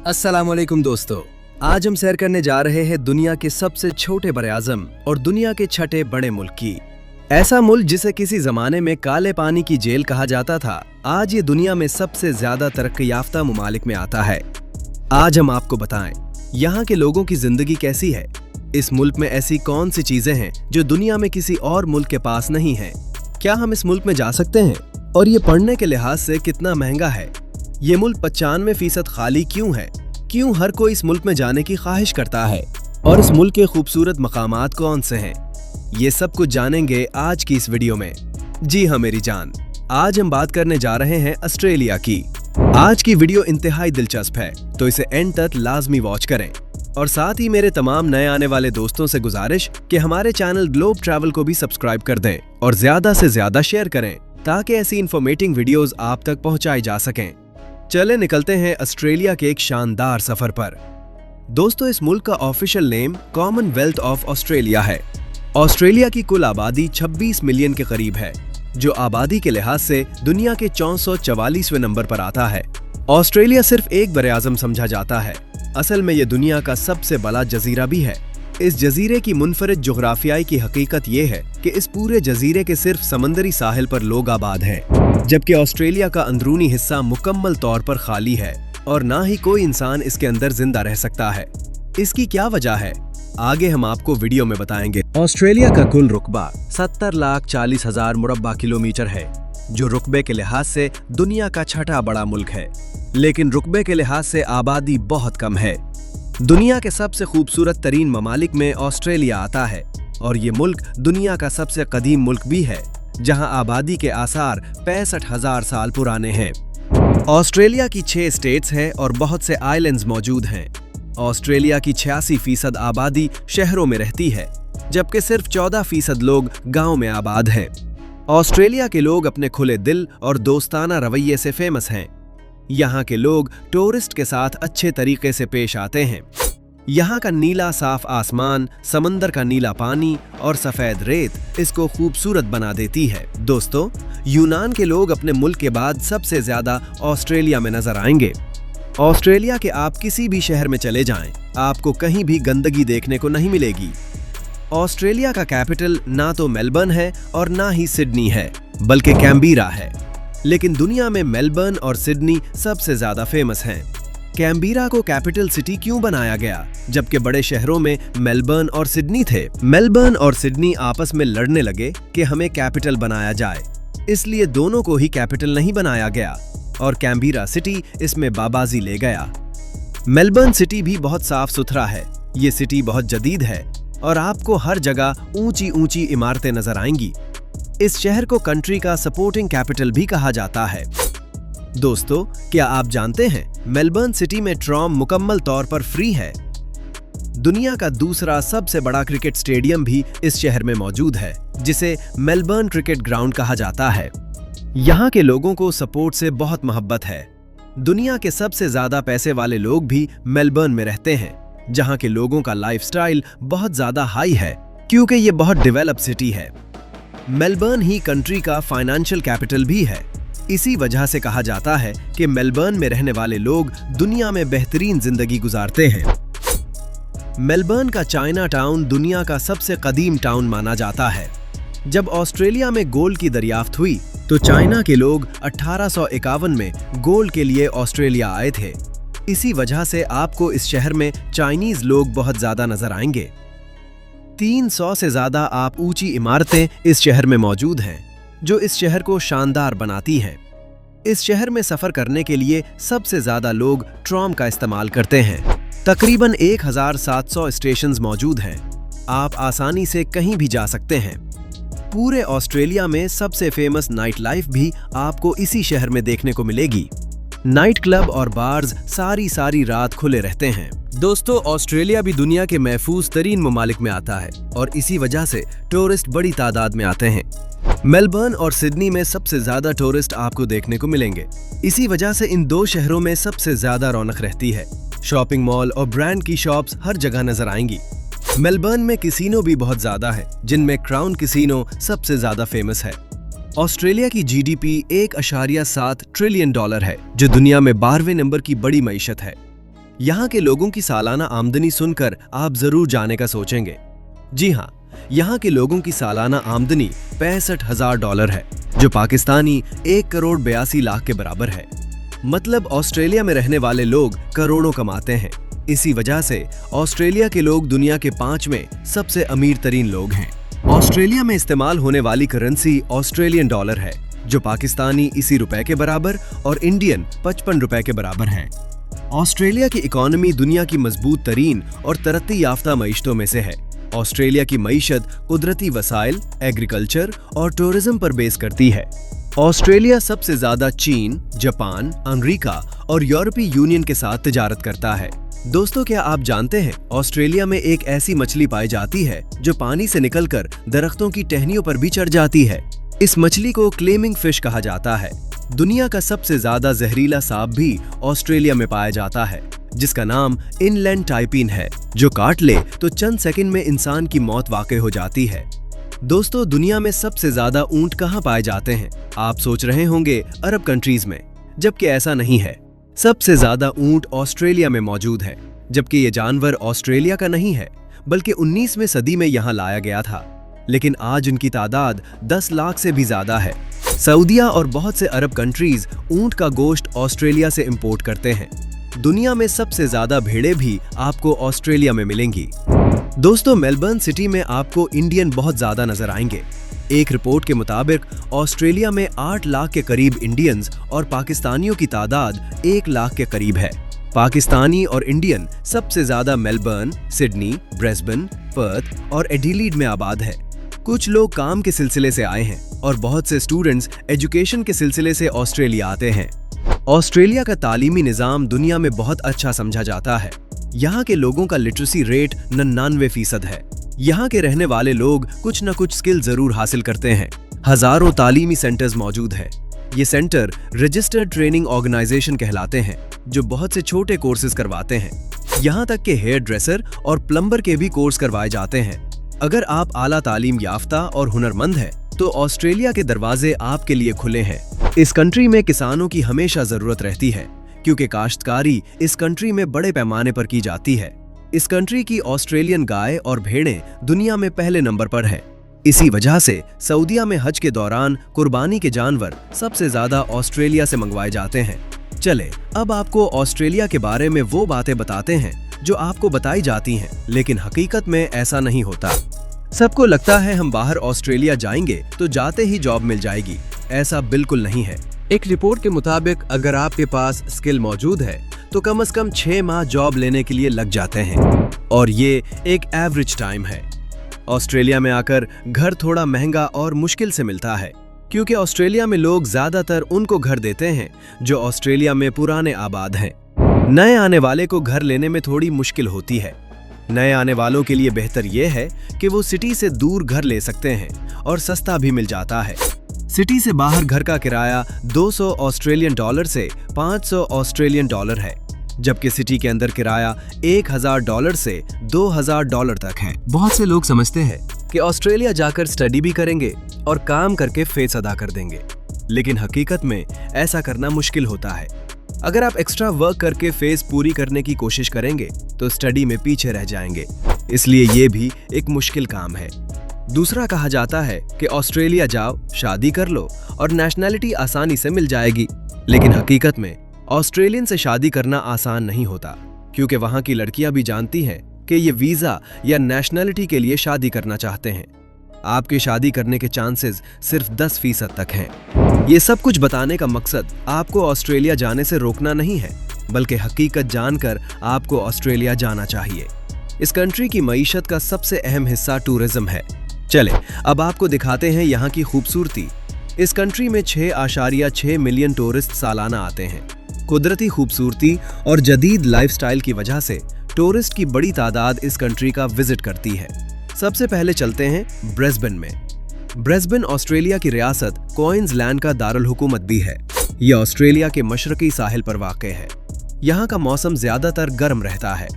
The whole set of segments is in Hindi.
अस्सलामुअलैकुम दोस्तों, आज हम सैर करने जा रहे हैं दुनिया के सबसे छोटे बरे-आज़म और दुनिया के छठे बड़े मुल्क की। ऐसा मुल्क जिसे किसी जमाने में काले पानी की जेल कहा जाता था, आज ये दुनिया में सबसे ज्यादा तरक्की याफ्ता मुमालिक में आता है। आज हम आपको बताएं यहाँ के लोगों की जिंदगी कैसी है, इस मुल्क में ऐसी कौन सी चीजें हैं जो दुनिया में किसी और मुल्क के पास नहीं है, क्या हम इस मुल्क में जा सकते हैं और ये पढ़ने के लिहाज से कितना महंगा है, ये मुल्क 95% खाली क्यों है, क्यों हर कोई इस मुल्क में जाने की ख्वाहिश करता है और इस मुल्क के खूबसूरत मकामात कौन से हैं, ये सब कुछ जानेंगे आज की इस वीडियो में। जी हाँ मेरी जान, आज हम बात करने जा रहे हैं ऑस्ट्रेलिया की। आज की वीडियो इंतहाई दिलचस्प है, तो इसे एंड तक लाजमी वॉच करें। और साथ ही मेरे तमाम नए आने वाले दोस्तों से गुजारिश कि हमारे चैनल ग्लोब ट्रैवल को भी सब्सक्राइब कर दें और ज्यादा से ज्यादा शेयर करें ताकि ऐसी इंफॉर्मेटिव वीडियोस आप तक पहुंचाई जा सकें। चले निकलते हैं ऑस्ट्रेलिया के एक शानदार सफर पर। दोस्तों, इस मुल्क का official name Commonwealth of Australia है। ऑस्ट्रेलिया की कुल आबादी 26 मिलियन के करीब है, जो आबादी के लिहाज से दुनिया के 444वें नंबर पर आता है। ऑस्ट्रेलिया सिर्फ एक बरे-आज़म समझा जाता है, असल में ये दुनिया का सबसे बड़ा जजीरा भी है। इस जजीरे की मुनफरिद जोग्राफियाई की हकीकत ये है कि इस पूरे जजीरे के सिर्फ समंदरी साहिल पर लोग आबाद हैं, जबकि ऑस्ट्रेलिया का अंदरूनी हिस्सा मुकम्मल तौर पर खाली है और ना ही कोई इंसान इसके अंदर जिंदा रह सकता है। इसकी क्या वजह है, आगे हम आपको वीडियो में बताएंगे। ऑस्ट्रेलिया का कुल रुकबा 70,40,000 मुरब्बा किलोमीटर है, जो रुकबे के लिहाज से दुनिया का छठा बड़ा मुल्क है, लेकिन रुकबे के लिहाज से आबादी बहुत कम है। दुनिया के सबसे खूबसूरत तरीन ममालिक में ऑस्ट्रेलिया आता है और ये मुल्क दुनिया का सबसे कदीम मुल्क भी है, जहां आबादी के आसार 65,000 साल पुराने हैं। ऑस्ट्रेलिया की 6 स्टेट्स हैं और बहुत से आइलैंड्स मौजूद हैं। ऑस्ट्रेलिया की 86% आबादी शहरों में रहती है, जबकि सिर्फ 14% लोग गांव में आबाद हैं। ऑस्ट्रेलिया के लोग अपने खुले दिल और दोस्ताना रवैये से फेमस हैं। यहाँ के लोग टूरिस्ट के साथ अच्छे तरीके से पेश आते हैं। यहाँ का नीला साफ आसमान, समंदर का नीला पानी और सफेद रेत इसको खूबसूरत बना देती है। दोस्तों, यूनान के लोग अपने मुल्क के बाद सबसे ज्यादा ऑस्ट्रेलिया में नजर आएंगे। ऑस्ट्रेलिया के आप किसी भी शहर में चले जाएं, आपको कहीं भी गंदगी देखने को नहीं मिलेगी। ऑस्ट्रेलिया का कैपिटल ना तो मेलबर्न है और ना ही सिडनी है, बल्कि कैम्बीरा है। लेकिन दुनिया में मेलबर्न और सिडनी सबसे ज्यादा फेमस हैं। कैम्बीरा को कैपिटल सिटी क्यों बनाया गया, जबकि बड़े शहरों में मेलबर्न और सिडनी थे? मेलबर्न और सिडनी आपस में लड़ने लगे कि हमें कैपिटल बनाया जाए, इसलिए दोनों को ही कैपिटल नहीं बनाया गया और कैम्बीरा सिटी इसमें बाबाजी ले गया। मेलबर्न सिटी भी बहुत साफ सुथरा है, ये सिटी बहुत जदीद है और आपको हर जगह ऊंची ऊंची इमारतें नजर आएंगी। इस शहर को कंट्री का सपोर्टिंग कैपिटल भी कहा जाता है। दोस्तों, क्या आप जानते हैं मेलबर्न सिटी में ट्राम मुकम्मल तौर पर फ्री है। दुनिया का दूसरा सबसे बड़ा क्रिकेट स्टेडियम भी इस शहर में मौजूद है, जिसे मेलबर्न क्रिकेट ग्राउंड कहा जाता है। यहाँ के लोगों को स्पोर्ट से बहुत मोहब्बत है। दुनिया के सबसे ज्यादा पैसे वाले लोग भी मेलबर्न में रहते हैं, जहाँ के लोगों का लाइफस्टाइल बहुत ज्यादा हाई है, क्योंकि ये बहुत डेवलप सिटी है। मेलबर्न ही कंट्री का फाइनेंशियल कैपिटल भी है। इसी वजह से कहा जाता है कि मेलबर्न में रहने वाले लोग दुनिया में बेहतरीन जिंदगी गुजारते हैं। मेलबर्न का चाइना टाउन दुनिया का सबसे कदीम टाउन माना जाता है। जब ऑस्ट्रेलिया में गोल्ड की दरियाफ्त हुई तो चाइना के लोग 1851 में गोल्ड के लिए ऑस्ट्रेलिया आए थे। इसी वजह से आपको इस शहर में चाइनीज लोग बहुत ज्यादा नजर आएंगे। 300 से ज्यादा आप ऊंची इमारतें इस शहर में मौजूद हैं, जो इस शहर को शानदार बनाती हैं। इस शहर में सफर करने के लिए सबसे ज्यादा लोग ट्राम का इस्तेमाल करते हैं। तकरीबन 1700 स्टेशंस मौजूद हैं। आप आसानी से कहीं भी जा सकते हैं। पूरे ऑस्ट्रेलिया में सबसे फेमस नाइट लाइफ भी आपको इसी शहर में देखने को मिलेगी। नाइट क्लब और बार्स सारी रात खुले रहते हैं। दोस्तों, ऑस्ट्रेलिया भी दुनिया के महफूज तरीन ममालिक में आता है और इसी वजह से टूरिस्ट बड़ी तादाद में आते हैं। मेलबर्न और सिडनी में सबसे ज्यादा टूरिस्ट आपको देखने को मिलेंगे। इसी वजह से इन दो शहरों में सबसे ज्यादा रौनक रहती है। शॉपिंग मॉल और ब्रांड की शॉप्स हर जगह नजर आएंगी। मेलबर्न में कैसीनो भी बहुत ज्यादा है, जिनमें क्राउन कैसीनो सबसे ज्यादा फेमस है। ऑस्ट्रेलिया की जीडीपी $1.7 ट्रिलियन है, जो दुनिया में 12वें नंबर की बड़ी मईशत है। यहाँ के लोगों की सालाना आमदनी सुनकर आप जरूर जाने का सोचेंगे। जी हाँ, यहाँ के लोगों की सालाना आमदनी $65,000 है, जो पाकिस्तानी 1,82,00,000 के बराबर है। मतलब ऑस्ट्रेलिया में रहने वाले लोग करोड़ों कमाते हैं। इसी वजह से ऑस्ट्रेलिया के लोग दुनिया के 5वें सबसे अमीर तरीन लोग हैं। ऑस्ट्रेलिया में इस्तेमाल होने वाली करेंसी ऑस्ट्रेलियन डॉलर है, जो पाकिस्तानी इसी रुपए के बराबर और इंडियन 55 रुपए के बराबर है। ऑस्ट्रेलिया की इकोनॉमी दुनिया की मजबूत तरीन और तरक्की याफ्ता मईशतों में से है। ऑस्ट्रेलिया की मईशत कुदरती वसाइल, एग्रीकल्चर और टूरिज्म पर बेस करती है। ऑस्ट्रेलिया सबसे ज्यादा चीन, जापान, अमेरिका और यूरोपीय यूनियन के साथ तिजारत करता है। दोस्तों, क्या आप जानते हैं ऑस्ट्रेलिया में एक ऐसी मछली पाई जाती है जो पानी से निकलकर दरख्तों की टहनियों पर भी चढ़ जाती है। इस मछली को क्लेमिंग फिश कहा जाता है। दुनिया का सबसे ज्यादा जहरीला सांप भी ऑस्ट्रेलिया में पाया जाता है, जिसका नाम इनलैंड टाइपिन है, जो काट ले तो चंद सेकंड में इंसान की मौत वाक़ई हो जाती है। दोस्तों, दुनिया में सबसे ज्यादा ऊंट कहाँ पाए जाते हैं? आप सोच रहे होंगे अरब कंट्रीज में, जबकि ऐसा नहीं है। सबसे ज्यादा ऊंट ऑस्ट्रेलिया में मौजूद है, जबकि ये जानवर ऑस्ट्रेलिया का नहीं है, बल्कि 19वीं सदी में यहाँ लाया गया था। लेकिन आज उनकी तादाद 10 लाख से भी ज्यादा है। सऊदीया और बहुत से अरब कंट्रीज ऊंट का गोश्त ऑस्ट्रेलिया से इंपोर्ट करते हैं। दुनिया में सबसे ज्यादा भेड़ें भी आपको ऑस्ट्रेलिया में मिलेंगी। दोस्तों, मेलबर्न सिटी में आपको इंडियन बहुत ज्यादा नजर आएंगे। एक रिपोर्ट के मुताबिक ऑस्ट्रेलिया में 8 लाख के करीब इंडियंस और पाकिस्तानियों की तादाद 1 लाख के करीब है। पाकिस्तानी और इंडियन सबसे ज्यादा मेलबर्न, सिडनी, ब्रिस्बेन, पर्थ और एडिलेड में आबाद है। कुछ लोग काम के सिलसिले से आए हैं और बहुत से स्टूडेंट्स एजुकेशन के सिलसिले से ऑस्ट्रेलिया आते हैं। ऑस्ट्रेलिया का तालीमी निज़ाम दुनिया में बहुत अच्छा समझा जाता है। यहाँ के लोगों का लिटरेसी रेट 99% है। यहाँ के रहने वाले लोग कुछ न कुछ स्किल जरूर हासिल करते हैं। हजारों तालीमी सेंटर्स मौजूद हैं। ये सेंटर रजिस्टर्ड ट्रेनिंग ऑर्गेनाइजेशन कहलाते हैं, जो बहुत से छोटे कोर्सेज करवाते हैं। यहाँ तक के हेयर ड्रेसर और प्लम्बर के भी कोर्स करवाए जाते हैं। अगर आप आला तालीम याफ्ता और हुनरमंद हैं, तो ऑस्ट्रेलिया के दरवाजे आपके लिए खुले हैं। इस कंट्री में किसानों की हमेशा जरूरत रहती है, क्योंकि काश्तकारी इस कंट्री में बड़े पैमाने पर की जाती है। इस कंट्री की ऑस्ट्रेलियन गाय और भेड़ें दुनिया में पहले नंबर पर है। इसी वजह से सऊदीया में हज के दौरान कुर्बानी के जानवर सबसे ज्यादा ऑस्ट्रेलिया से मंगवाए जाते हैं। चले, अब आपको ऑस्ट्रेलिया के बारे में वो बातें बताते हैं जो आपको बताई जाती हैं, लेकिन हकीकत में ऐसा नहीं होता। सबको लगता है हम बाहर ऑस्ट्रेलिया जाएंगे तो जाते ही जॉब मिल जाएगी। ऐसा बिल्कुल नहीं है। एक रिपोर्ट के मुताबिक अगर आपके पास स्किल मौजूद है तो कम से कम 6 माह जॉब लेने के लिए लग जाते हैं, और ये एक एवरेज टाइम है। ऑस्ट्रेलिया में आकर घर थोड़ा महंगा और मुश्किल से मिलता है, क्योंकि ऑस्ट्रेलिया में लोग ज्यादातर उनको घर देते हैं जो ऑस्ट्रेलिया में पुराने आबाद हैं। नए आने वाले को घर लेने में थोड़ी मुश्किल होती है। नए आने वालों के लिए बेहतर यह है कि वो सिटी से दूर घर ले सकते हैं और सस्ता भी मिल जाता है। सिटी से बाहर घर का किराया $200 से $500 है, जबकि सिटी के अंदर किराया $1000 से $2000 तक है। बहुत से लोग समझते हैं कि ऑस्ट्रेलिया जाकर स्टडी भी करेंगे और काम करके फीस अदा कर देंगे, लेकिन हकीकत में ऐसा करना मुश्किल होता है। अगर आप एक्स्ट्रा वर्क करके फीस पूरी करने की कोशिश करेंगे तो स्टडी में पीछे रह जाएंगे, इसलिए ये भी एक मुश्किल काम है। दूसरा, कहा जाता है कि ऑस्ट्रेलिया जाओ, शादी कर लो और नेशनैलिटी आसानी से मिल जाएगी, लेकिन हकीकत में ऑस्ट्रेलियन से शादी करना आसान नहीं होता, क्योंकि वहाँ की लड़कियां भी जानती हैं कि ये वीजा या नेशनैलिटी के लिए शादी करना चाहते हैं। आपके शादी करने के चांसेस सिर्फ 10% तक हैं। ये सब कुछ बताने का मकसद आपको ऑस्ट्रेलिया जाने से रोकना नहीं है, बल्कि हकीकत जानकर आपको ऑस्ट्रेलिया जाना चाहिए। इस कंट्री की मईशत का सबसे अहम हिस्सा टूरिज्म है। चले, अब आपको दिखाते हैं यहाँ की खूबसूरती। इस कंट्री में 6.6 मिलियन टूरिस्ट सालाना आते हैं। कुदरती खूबसूरती और जदीद लाइफस्टाइल की वजह से टूरिस्ट की बड़ी तादाद इस कंट्री का विजिट करती है। सबसे पहले चलते हैं ब्रिस्बेन में। ब्रिस्बेन ऑस्ट्रेलिया की रियासत क्वींसलैंड का दारुल हुकूमत भी है। यह ऑस्ट्रेलिया के मशरकी साहिल पर वाक़ है। यहाँ का मौसम ज्यादातर गर्म रहता है।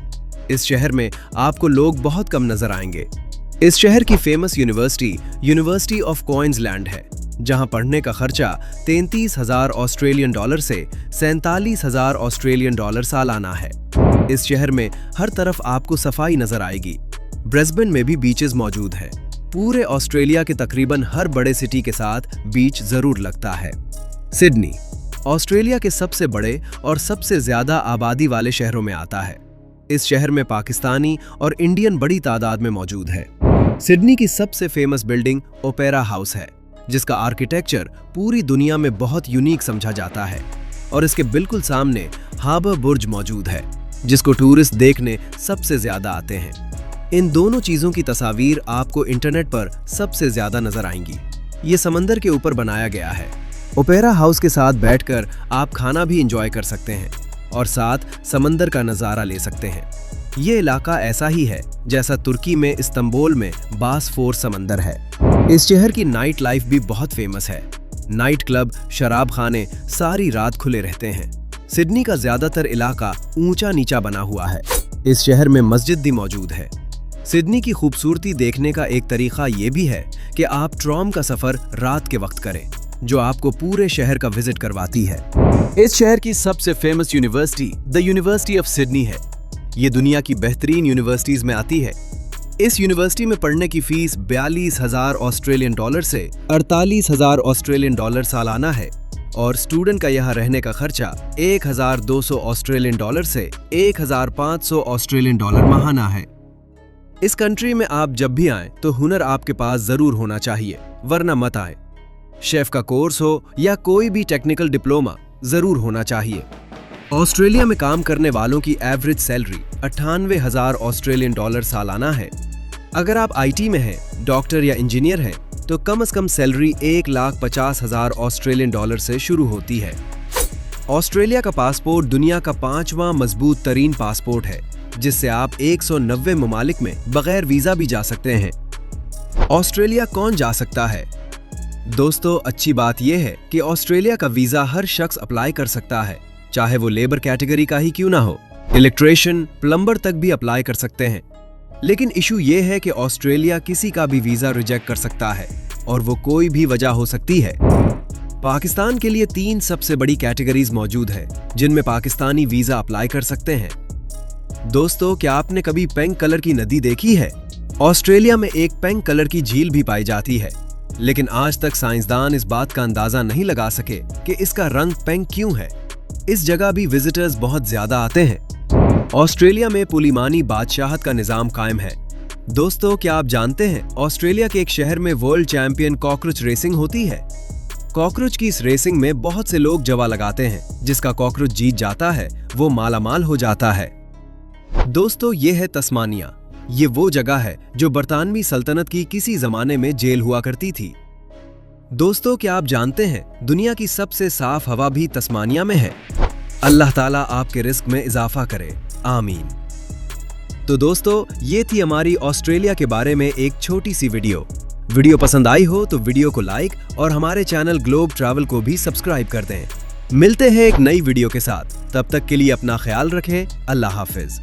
इस शहर में आपको लोग बहुत कम नजर आएंगे। इस शहर की फेमस यूनिवर्सिटी ऑफ क्वींसलैंड है, जहाँ पढ़ने का खर्चा $33,000 ऑस्ट्रेलियन डॉलर से $47,000 ऑस्ट्रेलियन डॉलर सालाना है। इस शहर में हर तरफ आपको सफाई नजर आएगी। ब्रिस्बेन में भी बीचेस मौजूद हैं। पूरे ऑस्ट्रेलिया के तकरीबन हर बड़े सिटी के साथ बीच जरूर लगता है। सिडनी ऑस्ट्रेलिया के सबसे बड़े और सबसे ज्यादा आबादी वाले शहरों में आता है। इस शहर में पाकिस्तानी और इंडियन बड़ी तादाद में मौजूद है। सिडनी की सबसे फेमस बिल्डिंग ओपेरा हाउस है, जिसका आर्किटेक्चर पूरी दुनिया में बहुत यूनिक समझा जाता है। और इसके बिल्कुल सामने हार्बर बुर्ज मौजूद है, जिसको टूरिस्ट देखने सबसे ज्यादा आते हैं। इन दोनों चीजों की तस्वीर आपको इंटरनेट पर सबसे ज्यादा नजर आएंगी। ये समंदर के ऊपर बनाया गया है। ओपेरा हाउस के साथ बैठकर आप खाना भी एंजॉय कर सकते हैं और साथ समंदर का नजारा ले सकते हैं। ये इलाका ऐसा ही है जैसा तुर्की में इस्तांबुल में बासफोर्स समंदर है। इस शहर की नाइट लाइफ भी बहुत फेमस है। नाइट क्लब, शराब खाने सारी रात खुले रहते हैं। सिडनी का ज्यादातर इलाका ऊंचा नीचा बना हुआ है। इस शहर में मस्जिद भी मौजूद है। सिडनी की खूबसूरती देखने का एक तरीका ये भी है कि आप ट्रॉम का सफर रात के वक्त करें, जो आपको पूरे शहर का विजिट करवाती है। इस शहर की सबसे famous university the university of Sydney है। ये दुनिया की बेहतरीन यूनिवर्सिटीज में आती है। इस यूनिवर्सिटी में पढ़ने की फीस 42,000 ऑस्ट्रेलियन डॉलर से 48,000 ऑस्ट्रेलियन डॉलर सालाना है और स्टूडेंट का यहाँ रहने का खर्चा 1,200 ऑस्ट्रेलियन डॉलर से 1,500 ऑस्ट्रेलियन डॉलर माहाना है। इस कंट्री में आप जब भी आएं तो हुनर आपके पास जरूर होना चाहिए, वरना मत आए। शेफ का कोर्स हो या कोई भी टेक्निकल डिप्लोमा जरूर होना चाहिए। ऑस्ट्रेलिया में काम करने वालों की एवरेज सैलरी 98,000 ऑस्ट्रेलियन डॉलर सालाना है। अगर आप आईटी में हैं, डॉक्टर या इंजीनियर हैं, तो कम से कम सैलरी 1,50,000 ऑस्ट्रेलियन डॉलर से शुरू होती है। ऑस्ट्रेलिया का पासपोर्ट दुनिया का 5वां मजबूत तरीन पासपोर्ट है, जिससे आप 190 ममालिक में बगैर वीजा भी जा सकते हैं। ऑस्ट्रेलिया कौन जा सकता है? दोस्तों, अच्छी बात यह है कि ऑस्ट्रेलिया का वीजा हर शख्स अप्लाई कर सकता है, चाहे वो लेबर कैटेगरी का ही क्यों ना हो। इलेक्ट्रिशियन, प्लम्बर तक भी अप्लाई कर सकते हैं। लेकिन इशू ये है कि ऑस्ट्रेलिया किसी का भी वीजा रिजेक्ट कर सकता है और वो कोई भी वजह हो सकती है। पाकिस्तान के लिए 3 सबसे बड़ी कैटेगरीज मौजूद है, जिनमें पाकिस्तानी वीजा अप्लाई कर सकते हैं। दोस्तों, क्या आपने कभी पिंक कलर की नदी देखी है? ऑस्ट्रेलिया में एक पिंक कलर की झील भी पाई जाती है, लेकिन आज तक साइंसदान इस बात का अंदाजा नहीं लगा सके कि इसका रंग पिंक क्यों है। इस जगह भी विजिटर्स बहुत ज्यादा आते हैं। ऑस्ट्रेलिया में पुलिमानी बादशाहत का निजाम कायम है। दोस्तों, क्या आप जानते हैं ऑस्ट्रेलिया के एक शहर में वर्ल्ड चैंपियन कॉकरोच रेसिंग होती है। कॉकरोच की इस रेसिंग में बहुत से लोग जवा लगाते हैं। जिसका कॉकरोच जीत जाता है वो मालामाल हो जाता है। दोस्तों, ये है तस्मानिया। ये वो जगह है जो बरतानवी सल्तनत की किसी जमाने में जेल हुआ करती थी। दोस्तों, क्या आप जानते हैं दुनिया की सबसे साफ हवा भी तस्मानिया में है? अल्लाह ताला आपके रिस्क में इजाफा करे, आमीन। तो दोस्तों, ये थी हमारी ऑस्ट्रेलिया के बारे में एक छोटी सी वीडियो पसंद आई हो तो वीडियो को लाइक और हमारे चैनल ग्लोब ट्रैवल को भी सब्सक्राइब कर दें। मिलते हैं एक नई वीडियो के साथ। तब तक के लिए अपना ख्याल रखें। अल्लाह हाफिज।